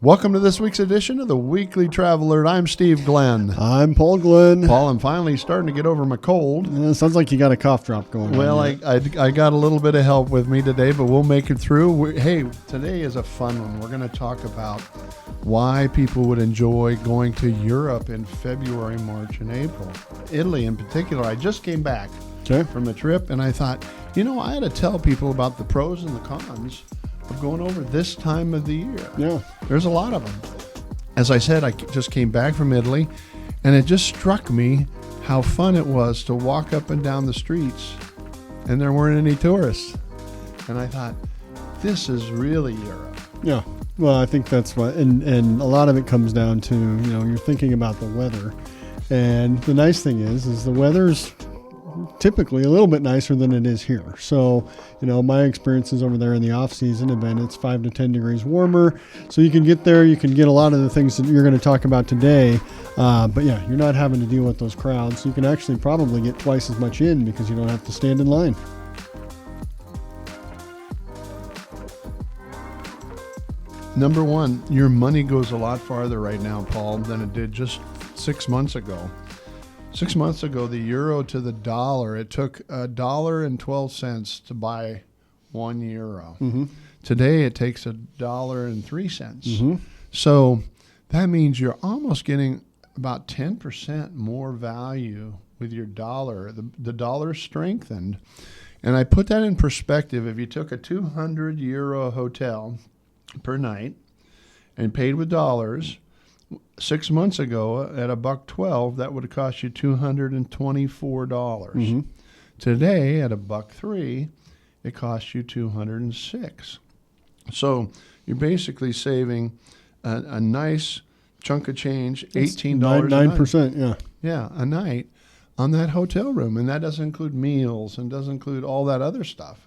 Welcome to this week's edition of the Weekly Traveler. I'm Steve Glenn. I'm Paul Glenn. Paul, I'm finally starting to get over my cold. Sounds like you got a cough drop going Well, on. I got a little bit of help with me today, but we'll make it through. Hey, today is a fun one. We're going to talk about why people would enjoy going to Europe in February, March, and April. Italy in particular. I just came back from a trip, and I thought, I had to tell people about the pros and the cons of going over this time of the year. Yeah. There's a lot of them. As I said, I just came back from Italy, and it just struck me how fun it was to walk up and down the streets, and there weren't any tourists. And I thought, this is really Europe. Yeah. Well, I think that's what, and a lot of it comes down to, you're thinking about the weather. And the nice thing is the weather's typically a little bit nicer than it is here. So, my experiences over there in the off season have been it's 5 to 10 degrees warmer. So you can get there, you can get a lot of the things that you're going to talk about today. But yeah, you're not having to deal with those crowds. So you can actually probably get twice as much in because you don't have to stand in line. Number one, your money goes a lot farther right now, Paul, than it did just 6 months ago. 6 months ago, the euro to the dollar, it took $1.12 to buy 1 euro. Mm-hmm. Today, it takes $1.03. Mm-hmm. So that means you're almost getting about 10% more value with your dollar. The dollar strengthened. And I put that in perspective. If you took a 200 euro hotel per night and paid with dollars, 6 months ago at $1.12, that would have cost you $224. Mm-hmm. Today at $1.03, it costs you $206. So you're basically saving a nice chunk of change, $18 9%, yeah. Yeah, a night on that hotel room. And that doesn't include meals and doesn't include all that other stuff.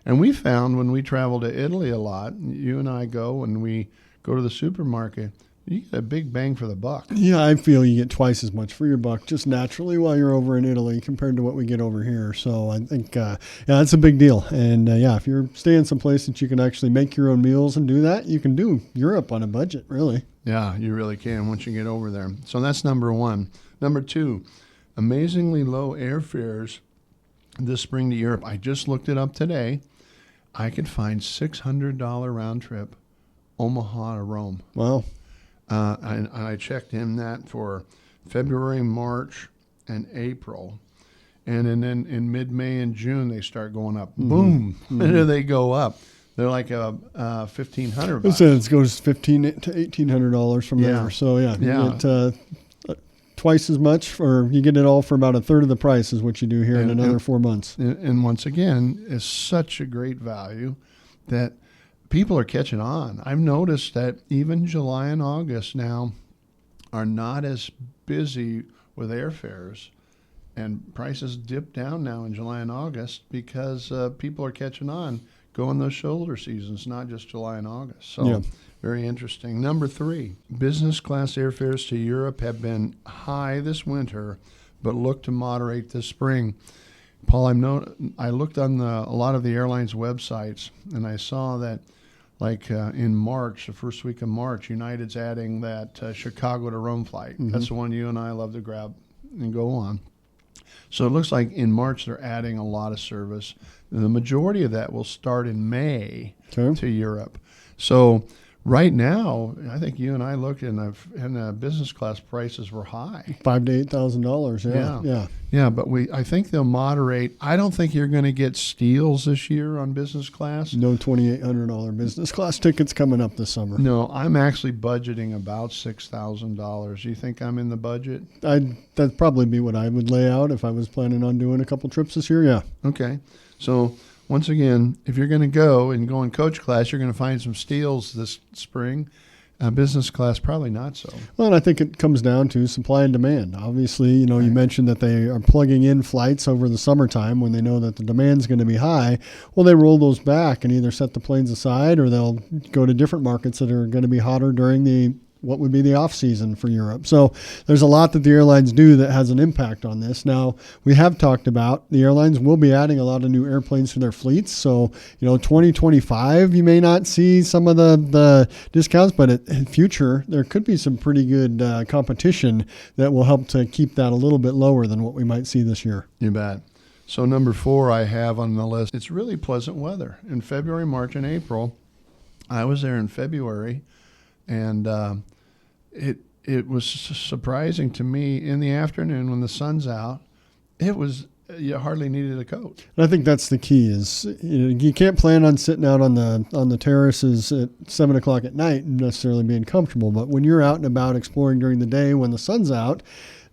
And we found when we travel to Italy a lot, you and I go and we go to the supermarket, you get a big bang for the buck. Yeah, I feel you get twice as much for your buck just naturally while you're over in Italy compared to what we get over here. So I think, that's a big deal. And if you're staying someplace that you can actually make your own meals and do that, you can do Europe on a budget, really. Yeah, you really can once you get over there. So that's number one. Number two, amazingly low airfares this spring to Europe. I just looked it up today. I could find $600 round trip Omaha to Rome. Wow. And I checked in that for February, March, and April. And then in mid-May and June, they start going up. Mm-hmm. Boom. Mm-hmm. They go up. They're like $1,500. It goes $1,500 to $1,800 from there. So, you get twice as much, or you get it all for about a third of the price is what you do here in another 4 months. And once again, it's such a great value that people are catching on. I've noticed that even July and August now are not as busy with airfares, and prices dip down now in July and August because people are catching on, going those shoulder seasons, not just July and August. So very interesting. Number three, business class airfares to Europe have been high this winter, but look to moderate this spring. Paul, I looked on a lot of the airlines' websites, and I saw that in March, the first week of March, United's adding that Chicago to Rome flight. Mm-hmm. That's the one you and I love to grab and go on. So it looks like in March they're adding a lot of service. And the majority of that will start in May to Europe. So right now, I think you and I looked and business class prices were high. $5,000 to $8,000. Yeah, but I think they'll moderate. I don't think you're going to get steals this year on business class. No $2,800 business class tickets coming up this summer. No, I'm actually budgeting about $6,000. Do you think I'm in the budget? That'd probably be what I would lay out if I was planning on doing a couple trips this year. Yeah. Okay. So once again, if you're going to go in coach class, you're going to find some steals this spring. Business class, probably not so. Well, and I think it comes down to supply and demand. Obviously, you mentioned that they are plugging in flights over the summertime when they know that the demand's going to be high. Well, they roll those back and either set the planes aside or they'll go to different markets that are going to be hotter during the what would be the off season for Europe. So there's a lot that the airlines do that has an impact on this. Now, we have talked about the airlines will be adding a lot of new airplanes to their fleets. So, 2025, you may not see some of the discounts, but in future, there could be some pretty good competition that will help to keep that a little bit lower than what we might see this year. You bet. So number 4 I have on the list, it's really pleasant weather. In February, March, and April, I was there in February, and it was surprising to me in the afternoon when the sun's out, you hardly needed a coat. And I think that's the key is you can't plan on sitting out on the terraces at 7 o'clock at night and necessarily being comfortable. But when you're out and about exploring during the day when the sun's out,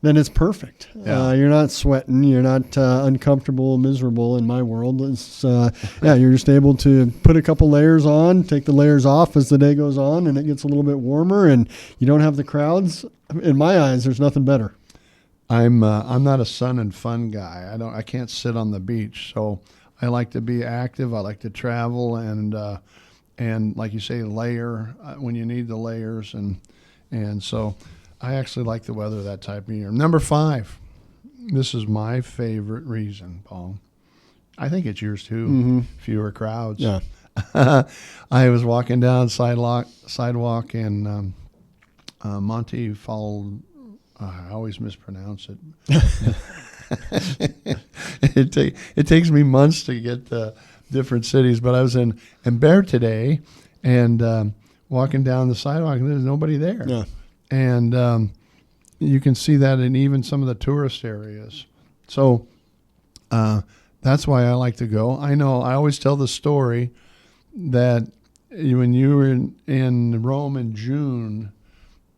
then it's perfect. Yeah. You're not sweating. You're not uncomfortable, miserable in my world. It's, you're just able to put a couple layers on, take the layers off as the day goes on, and it gets a little bit warmer, and you don't have the crowds. In my eyes, there's nothing better. I'm not a sun and fun guy. I can't sit on the beach, so I like to be active. I like to travel and like you say, layer when you need the layers, and so I actually like the weather that type of year. Number 5, this is my favorite reason, Paul. I think it's yours too. Mm-hmm. Fewer crowds. Yeah. I was walking down sidewalk in Monte Fall. I always mispronounce it. It takes me months to get to different cities, but I was in Umbria today and walking down the sidewalk, and there's nobody there. Yeah. And you can see that in even some of the tourist areas. So that's why I like to go. I know I always tell the story that when you were in Rome in June,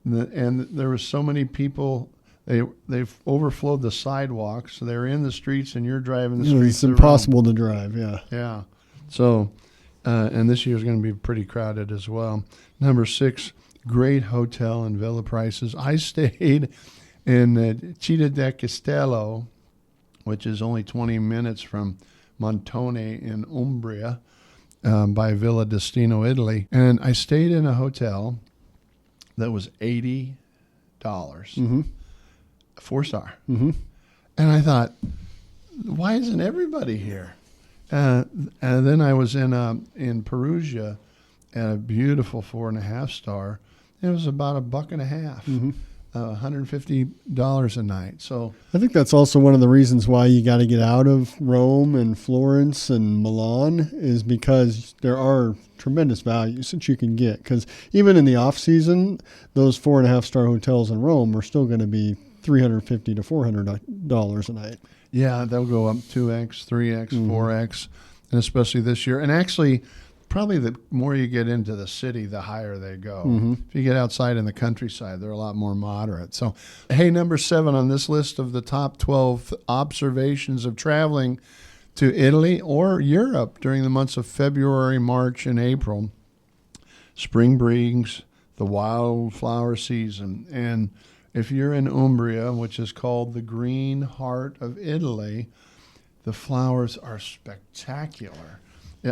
and there were so many people, they've overflowed the sidewalks. So they're in the streets, and you're driving the streets. It's impossible to drive, yeah. Yeah. So, and this year is going to be pretty crowded as well. Number 6, great hotel and villa prices. I stayed in Città del Castello, which is only 20 minutes from Montone in Umbria, by Villa Destino, Italy. And I stayed in a hotel that was $80, Mm-hmm. 4-star. Mm-hmm. And I thought, why isn't everybody here? And then I was in Perugia at a beautiful 4.5-star. It was about $1.50, Mm-hmm. $150 a night. So I think that's also one of the reasons why you got to get out of Rome and Florence and Milan is because there are tremendous values that you can get. Because even in the off season, those 4.5-star hotels in Rome are still going to be $350 to $400 a night. yeah, they'll go up 2x, 3x, 4x, and especially this year. And actually, probably the more you get into the city, the higher they go. Mm-hmm. If you get outside in the countryside, they're a lot more moderate. So, hey, number 7 on this list of the top 12 observations of traveling to Italy or Europe during the months of February, March, and April. Spring brings the wildflower season. And if you're in Umbria, which is called the green heart of Italy, the flowers are spectacular.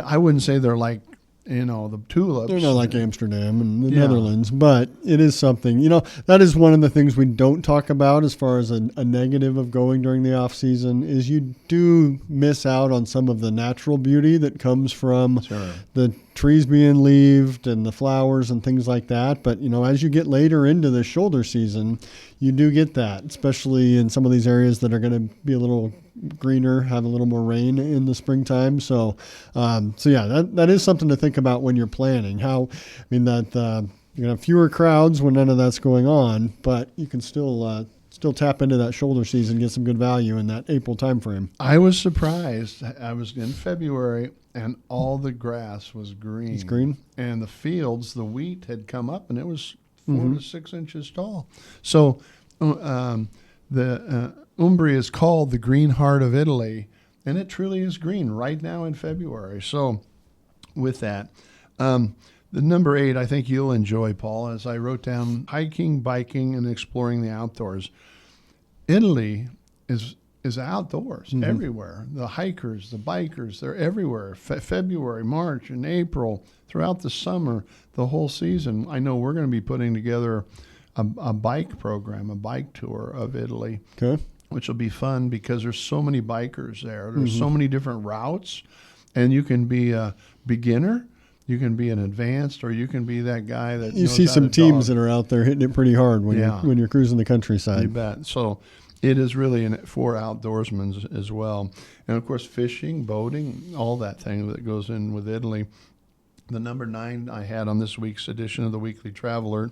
I wouldn't say they're like, the tulips. They're not like Amsterdam and the Yeah. Netherlands, but it is something. That is one of the things we don't talk about as far as a negative of going during the off season is you do miss out on some of the natural beauty that comes from Sure. the trees being leaved and the flowers and things like that. But, as you get later into the shoulder season, you do get that, especially in some of these areas that are going to be a little greener, have a little more rain in the springtime. So that is something to think about when you're planning. You're going to have fewer crowds when none of that's going on, but you can still tap into that shoulder season, get some good value in that April timeframe. I was surprised. I was in February, and all the grass was green. It's green? And the fields, the wheat had come up, and it was 4 to 6 inches tall. So the Umbria is called the green heart of Italy, and it truly is green right now in February. So with that, the number 8, I think you'll enjoy, Paul, as I wrote down hiking, biking, and exploring the outdoors. Italy is is outdoors everywhere. The hikers, the bikers, they're everywhere. February, March, and April, throughout the summer, the whole season. I know we're going to be putting together a bike program, a bike tour of Italy, which will be fun because there's so many bikers there. There's so many different routes, and you can be a beginner, you can be an advanced, or you can be that guy that you knows see how some to teams dog. that are out there hitting it pretty hard when you're cruising the countryside. You bet. So it is really for outdoorsmen as well. And, of course, fishing, boating, all that thing that goes in with Italy. The number 9 I had on this week's edition of the Weekly Traveler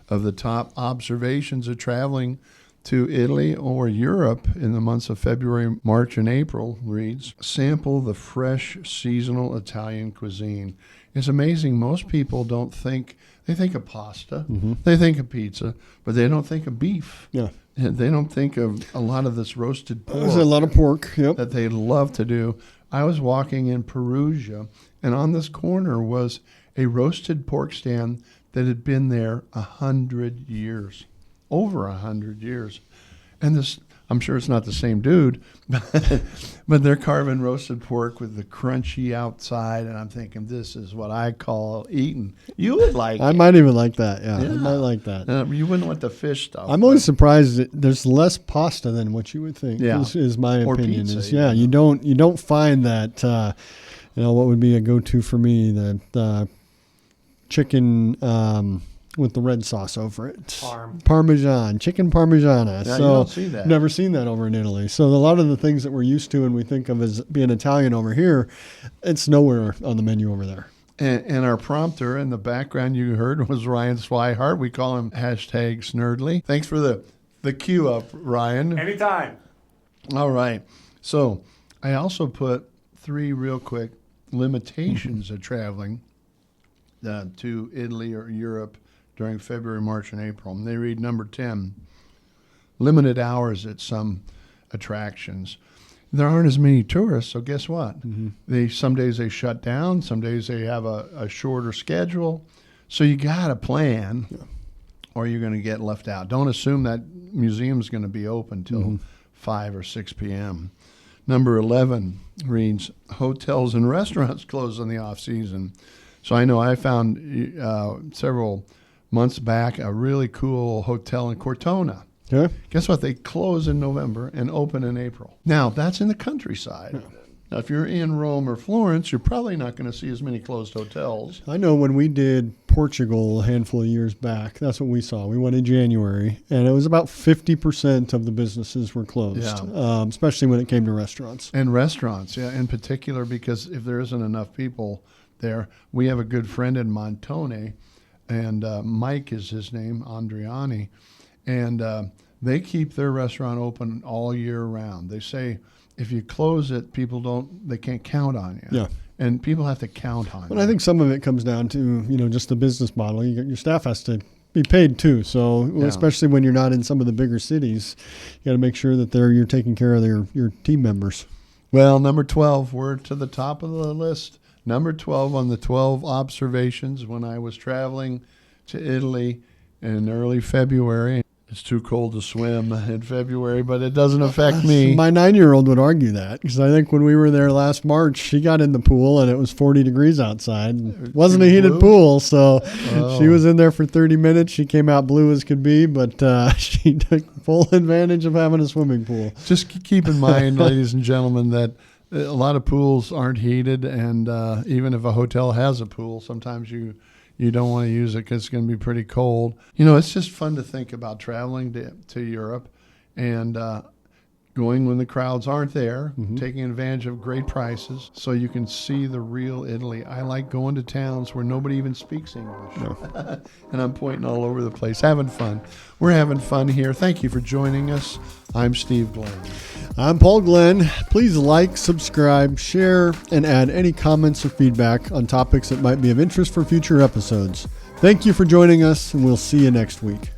of the top observations of traveling to Italy or Europe in the months of February, March, and April reads, sample the fresh seasonal Italian cuisine. It's amazing. Most people don't think, they think of pasta, they think of pizza, but they don't think of beef. Yeah. They don't think of a lot of this roasted pork. There's a lot of pork, that they love to do. I was walking in Perugia, and on this corner was a roasted pork stand that had been there 100 years, over 100 years. And this, I'm sure it's not the same dude, but they're carving roasted pork with the crunchy outside, and I'm thinking, this is what I call eating. You would like I it. might even like that, I might like that. You wouldn't want the fish stuff. I'm always surprised that there's less pasta than what you would think. Is my Or opinion. pizza, You don't find that. What would be a go-to for me? The chicken with the red sauce over it. Parmesan, chicken Parmigiana. Yeah, so you don't see that. Never seen that over in Italy. So a lot of the things that we're used to and we think of as being Italian over here, it's nowhere on the menu over there. And our prompter in the background you heard was Ryan Swihart. We call him #Snerdly. Thanks for the cue up, Ryan. Anytime. All right. So I also put 3 real quick limitations of traveling to Italy or Europe during February, March, and April. And they read number 10, limited hours at some attractions. There aren't as many tourists, so guess what? Some days they shut down, some days they have a shorter schedule. So you got to plan or you're going to get left out. Don't assume that museum's going to be open till 5 or 6 p.m. Number 11 reads, hotels and restaurants close in the off-season. So I know I found several months back a really cool hotel in Cortona. Guess what? They close in November and open in April. Now, that's in the countryside. Now, if you're in Rome or Florence, you're probably not going to see as many closed hotels. I know when we did Portugal a handful of years back, that's what we saw. We went in January, and it was about 50% of the businesses were closed, especially when it came to restaurants. And restaurants, in particular, because if there isn't enough people there, we have a good friend in Montone, and Mike is his name, Andriani, and they keep their restaurant open all year round. They say if you close it, they can't count on you. And people have to count on you. But I think some of it comes down to, just the business model. Your staff has to be paid too. So especially when you're not in some of the bigger cities, you got to make sure that you're taking care of your team members. Well, number 12, we're to the top of the list. Number 12 on the 12 observations when I was traveling to Italy in early February. It's too cold to swim in February, but it doesn't affect me. My 9-year-old would argue that, because I think when we were there last March, she got in the pool and it was 40 degrees outside. It wasn't a heated pool, so she was in there for 30 minutes. She came out blue as could be, but she took full advantage of having a swimming pool. Just keep in mind, ladies and gentlemen, that a lot of pools aren't heated, and even if a hotel has a pool, sometimes you don't want to use it because it's going to be pretty cold. It's just fun to think about traveling to Europe and going when the crowds aren't there, taking advantage of great prices so you can see the real Italy. I like going to towns where nobody even speaks English. And I'm pointing all over the place, having fun. We're having fun here. Thank you for joining us. I'm Steve Glenn. I'm Paul Glenn. Please like, subscribe, share, and add any comments or feedback on topics that might be of interest for future episodes. Thank you for joining us, and we'll see you next week.